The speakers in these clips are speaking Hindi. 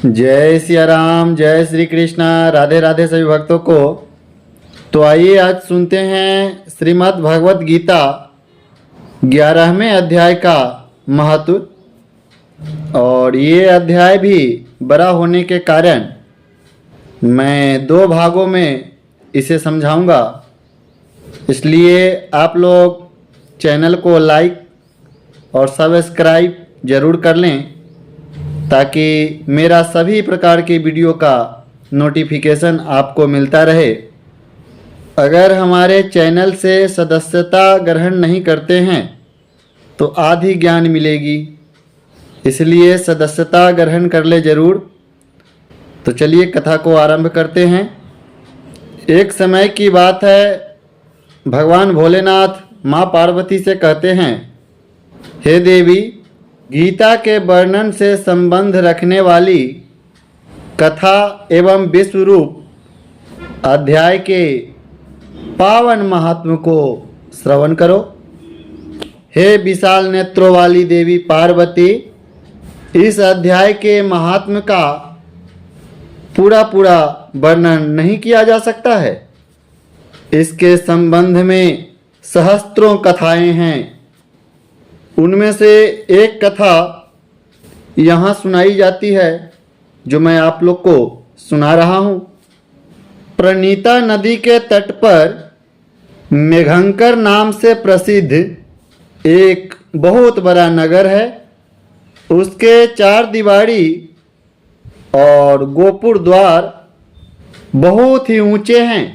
जय सिया राम, जय श्री कृष्णा, राधे राधे सभी भक्तों को। तो आइए आज सुनते हैं श्रीमद् भगवत गीता 11वें अध्याय का महत्व। और ये अध्याय भी बड़ा होने के कारण मैं 2 भागों में इसे समझाऊंगा। इसलिए आप लोग चैनल को लाइक और सब्सक्राइब ज़रूर कर लें ताकि मेरा सभी प्रकार के वीडियो का नोटिफिकेशन आपको मिलता रहे। अगर हमारे चैनल से सदस्यता ग्रहण नहीं करते हैं तो आधी ज्ञान मिलेगी, इसलिए सदस्यता ग्रहण कर ले ज़रूर। तो चलिए कथा को आरंभ करते हैं। एक समय की बात है, भगवान भोलेनाथ माँ पार्वती से कहते हैं, हे देवी, गीता के वर्णन से संबंध रखने वाली कथा एवं विश्वरूप अध्याय के पावन महात्म को श्रवण करो। हे विशाल नेत्रों वाली देवी पार्वती, इस अध्याय के महात्म का पूरा वर्णन नहीं किया जा सकता है। इसके संबंध में सहस्त्रों कथाएं हैं। उनमें से एक कथा यहाँ सुनाई जाती है जो मैं आप लोग को सुना रहा हूँ। प्रणीता नदी के तट पर मेघंकर नाम से प्रसिद्ध एक बहुत बड़ा नगर है। उसके 4 दीवारी और गोपुर द्वार बहुत ही ऊंचे हैं।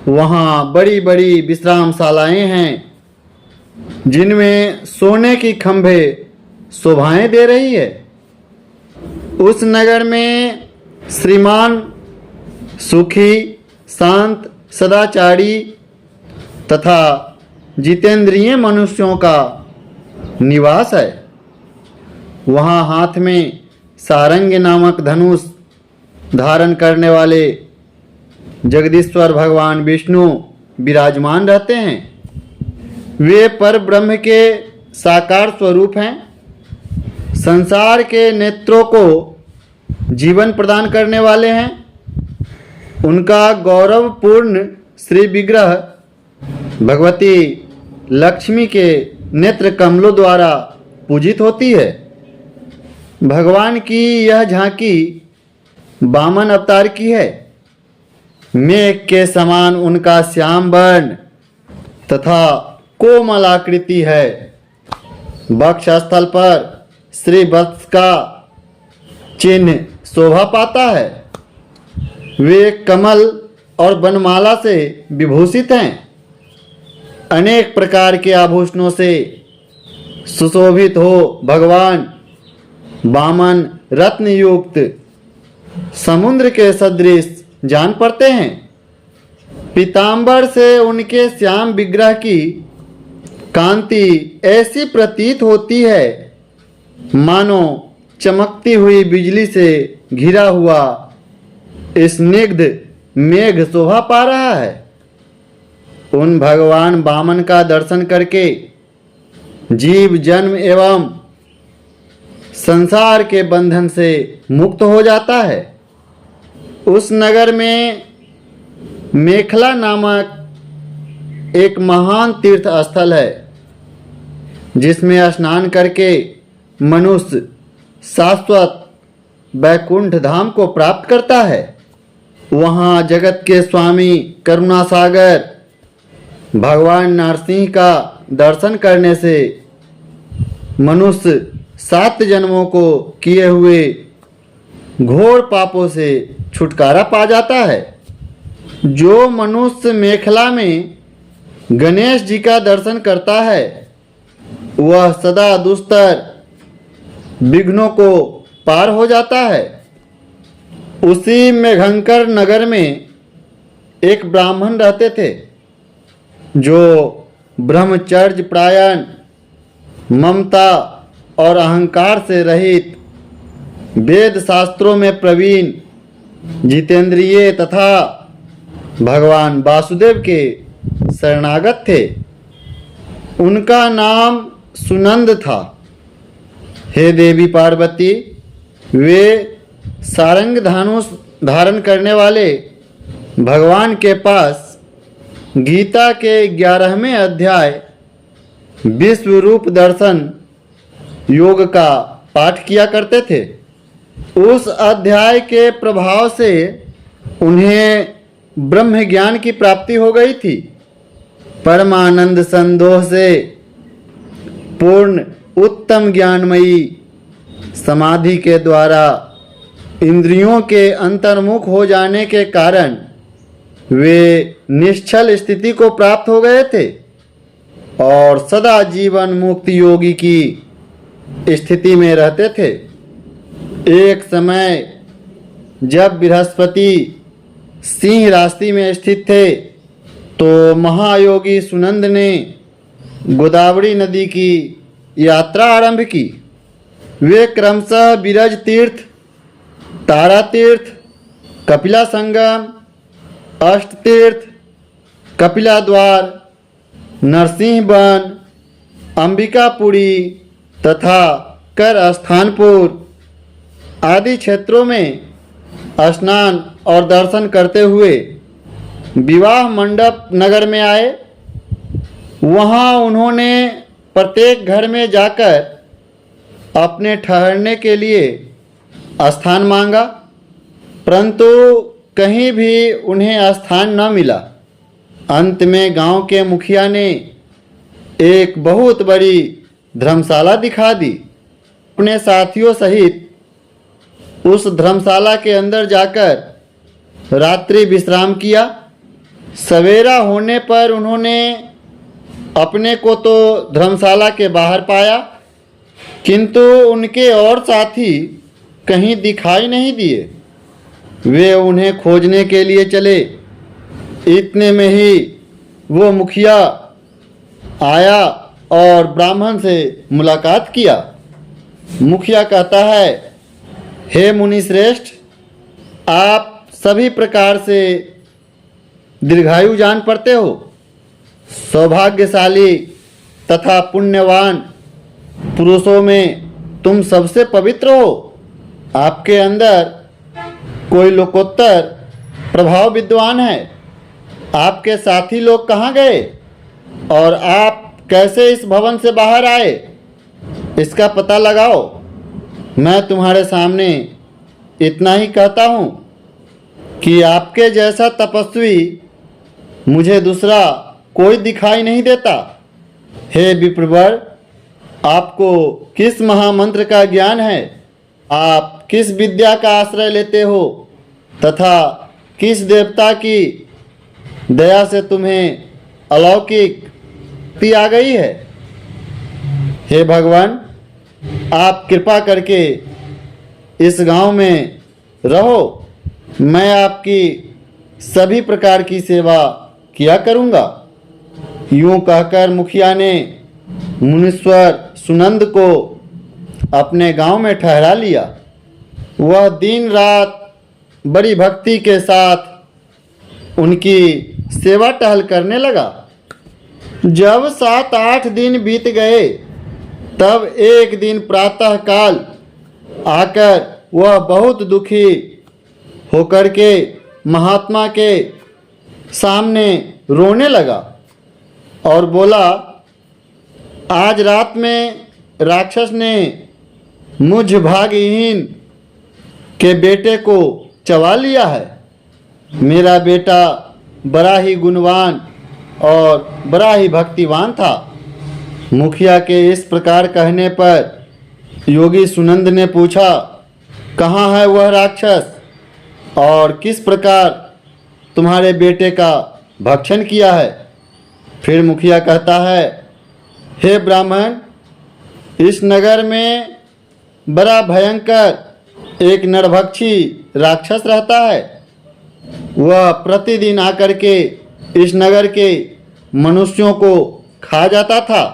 वहाँ बड़ी बड़ी विश्रामशालाएं हैं जिनमें सोने की खंभे शोभाएं दे रही है। उस नगर में श्रीमान, सुखी, शांत, सदाचारी तथा जितेंद्रिय मनुष्यों का निवास है। वहाँ हाथ में सारंग नामक धनुष धारण करने वाले जगदीश्वर भगवान विष्णु विराजमान रहते हैं। वे पर ब्रह्म के साकार स्वरूप हैं। संसार के नेत्रों को जीवन प्रदान करने वाले हैं। उनका गौरवपूर्ण श्री विग्रह भगवती लक्ष्मी के नेत्र कमलों द्वारा पूजित होती है। भगवान की यह झांकी वामन अवतार की है। मेघ के समान उनका श्याम वर्ण तथा कोमल आकृति है। वक्षस्थल पर श्री वत्स का चिन्ह शोभा पाता है। वे कमल और वनमाला से विभूषित हैं। अनेक प्रकार के आभूषणों से सुशोभित हो भगवान वामन रत्न युक्त समुद्र के सदृश जान पड़ते हैं। पीतांबर से उनके श्याम विग्रह की कांति ऐसी प्रतीत होती है मानो चमकती हुई बिजली से घिरा हुआ स्निग्ध मेघ शोभा पा रहा है। उन भगवान वामन का दर्शन करके जीव जन्म एवं संसार के बंधन से मुक्त हो जाता है। उस नगर में मेखला नामक एक महान तीर्थ स्थल है जिसमें स्नान करके मनुष्य शाश्वत वैकुंठ धाम को प्राप्त करता है। वहाँ जगत के स्वामी करुणासागर भगवान नरसिंह का दर्शन करने से मनुष्य 7 जन्मों को किए हुए घोर पापों से छुटकारा पा जाता है। जो मनुष्य मेखला में गणेश जी का दर्शन करता है वह सदा दुस्तर विघ्नों को पार हो जाता है। उसी मेघंकर नगर में एक ब्राह्मण रहते थे जो ब्रह्मचर्य परायण, ममता और अहंकार से रहित, वेद शास्त्रों में प्रवीण, जितेंद्रिय तथा भगवान वासुदेव के शरणागत थे। उनका नाम सुनंद था। हे देवी पार्वती, वे सारंग धनुष धारण करने वाले भगवान के पास गीता के 11वें अध्याय विश्व रूप दर्शन योग का पाठ किया करते थे। उस अध्याय के प्रभाव से उन्हें ब्रह्म ज्ञान की प्राप्ति हो गई थी। परमानंद संदोह से पूर्ण उत्तम ज्ञानमयी समाधि के द्वारा इंद्रियों के अंतर्मुख हो जाने के कारण वे निश्चल स्थिति को प्राप्त हो गए थे और सदा जीवन मुक्त योगी की स्थिति में रहते थे। एक समय जब बृहस्पति सिंह राशि में स्थित थे तो महायोगी सुनंद ने गोदावरी नदी की यात्रा आरंभ की। वे क्रमशः बिरज तीर्थ, तारा तीर्थ, कपिला संगम, अष्ट तीर्थ, कपिला द्वार, नरसिंह वन, अंबिकापुरी तथा कर स्थानपुर आदि क्षेत्रों में स्नान और दर्शन करते हुए विवाह मंडप नगर में आए। वहाँ उन्होंने प्रत्येक घर में जाकर अपने ठहरने के लिए स्थान मांगा, परंतु कहीं भी उन्हें स्थान न मिला। अंत में गांव के मुखिया ने एक बहुत बड़ी धर्मशाला दिखा दी। अपने साथियों सहित उस धर्मशाला के अंदर जाकर रात्रि विश्राम किया। सवेरा होने पर उन्होंने अपने को तो धर्मशाला के बाहर पाया, किंतु उनके और साथी कहीं दिखाई नहीं दिए। वे उन्हें खोजने के लिए चले। इतने में ही वो मुखिया आया और ब्राह्मण से मुलाकात किया। मुखिया कहता है, हे मुनि श्रेष्ठ, आप सभी प्रकार से दीर्घायु जान पड़ते हो। सौभाग्यशाली तथा पुण्यवान पुरुषों में तुम सबसे पवित्र हो। आपके अंदर कोई लोकोत्तर प्रभाव विद्वान है। आपके साथी लोग कहाँ गए और आप कैसे इस भवन से बाहर आए, इसका पता लगाओ। मैं तुम्हारे सामने इतना ही कहता हूँ कि आपके जैसा तपस्वी मुझे दूसरा कोई दिखाई नहीं देता। हे विप्रवर, आपको किस महामंत्र का ज्ञान है? आप किस विद्या का आश्रय लेते हो तथा किस देवता की दया से तुम्हें अलौकिक शक्ति आ गई है? हे भगवान, आप कृपा करके इस गांव में रहो। मैं आपकी सभी प्रकार की सेवा किया करूँगा। यूँ कहकर मुखिया ने मुनीश्वर सुनंद को अपने गांव में ठहरा लिया। वह दिन रात बड़ी भक्ति के साथ उनकी सेवा टहल करने लगा। जब 7-8 दिन बीत गए तब एक दिन प्रातः काल आकर वह बहुत दुखी होकर के महात्मा के सामने रोने लगा और बोला, आज रात में राक्षस ने मुझ भाग्यहीन के बेटे को चबा लिया है। मेरा बेटा बड़ा ही गुणवान और बड़ा ही भक्तिवान था। मुखिया के इस प्रकार कहने पर योगी सुनंद ने पूछा, कहाँ है वह राक्षस और किस प्रकार तुम्हारे बेटे का भक्षण किया है? फिर मुखिया कहता है, हे ब्राह्मण, इस नगर में बड़ा भयंकर एक नरभक्षी राक्षस रहता है। वह प्रतिदिन आकर के इस नगर के मनुष्यों को खा जाता था।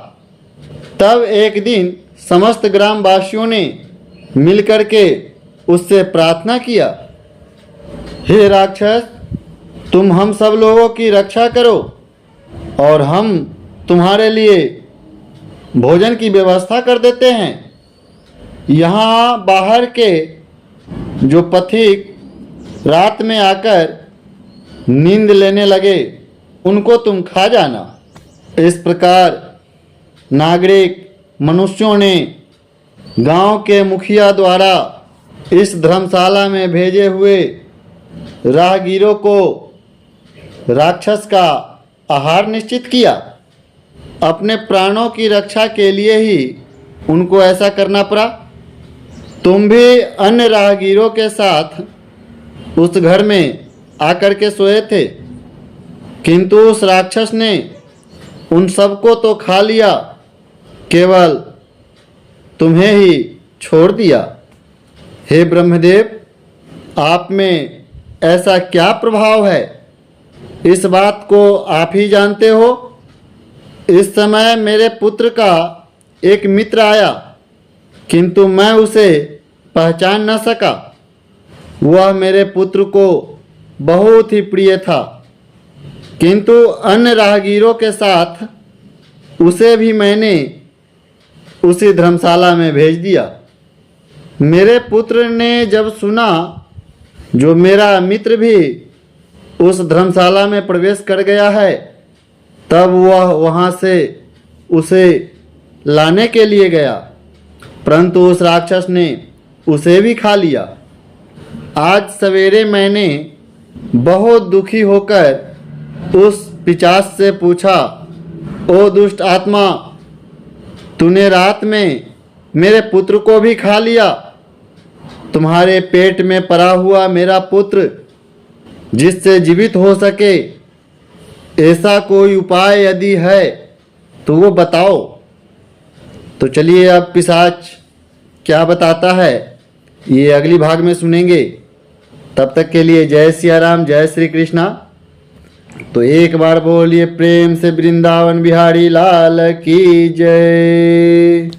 तब एक दिन समस्त ग्रामवासियों ने मिलकर के उससे प्रार्थना किया, हे राक्षस, तुम हम सब लोगों की रक्षा करो और हम तुम्हारे लिए भोजन की व्यवस्था कर देते हैं। यहाँ बाहर के जो पथिक रात में आकर नींद लेने लगे उनको तुम खा जाना। इस प्रकार नागरिक मनुष्यों ने गांव के मुखिया द्वारा इस धर्मशाला में भेजे हुए राहगीरों को राक्षस का आहार निश्चित किया। अपने प्राणों की रक्षा के लिए ही उनको ऐसा करना पड़ा। तुम भी अन्य राहगीरों के साथ उस घर में आकर के सोए थे, किंतु उस राक्षस ने उन सबको तो खा लिया, केवल तुम्हें ही छोड़ दिया। हे ब्रह्मदेव, आप में ऐसा क्या प्रभाव है, इस बात को आप ही जानते हो। इस समय मेरे पुत्र का एक मित्र आया, किंतु मैं उसे पहचान न सका। वह मेरे पुत्र को बहुत ही प्रिय था, किंतु अन्य राहगीरों के साथ उसे भी मैंने उसी धर्मशाला में भेज दिया। मेरे पुत्र ने जब सुना जो मेरा मित्र भी उस धर्मशाला में प्रवेश कर गया है, तब वह वहाँ से उसे लाने के लिए गया, परंतु उस राक्षस ने उसे भी खा लिया। आज सवेरे मैंने बहुत दुखी होकर उस पिशाच से पूछा, ओ दुष्ट आत्मा, तूने रात में मेरे पुत्र को भी खा लिया। तुम्हारे पेट में पड़ा हुआ मेरा पुत्र जिससे जीवित हो सके, ऐसा कोई उपाय यदि है तो वो बताओ। तो चलिए अब पिशाच क्या बताता है ये अगली भाग में सुनेंगे। तब तक के लिए जय सिया राम, जय श्री कृष्णा। तो एक बार बोलिए प्रेम से वृंदावन बिहारी लाल की जय।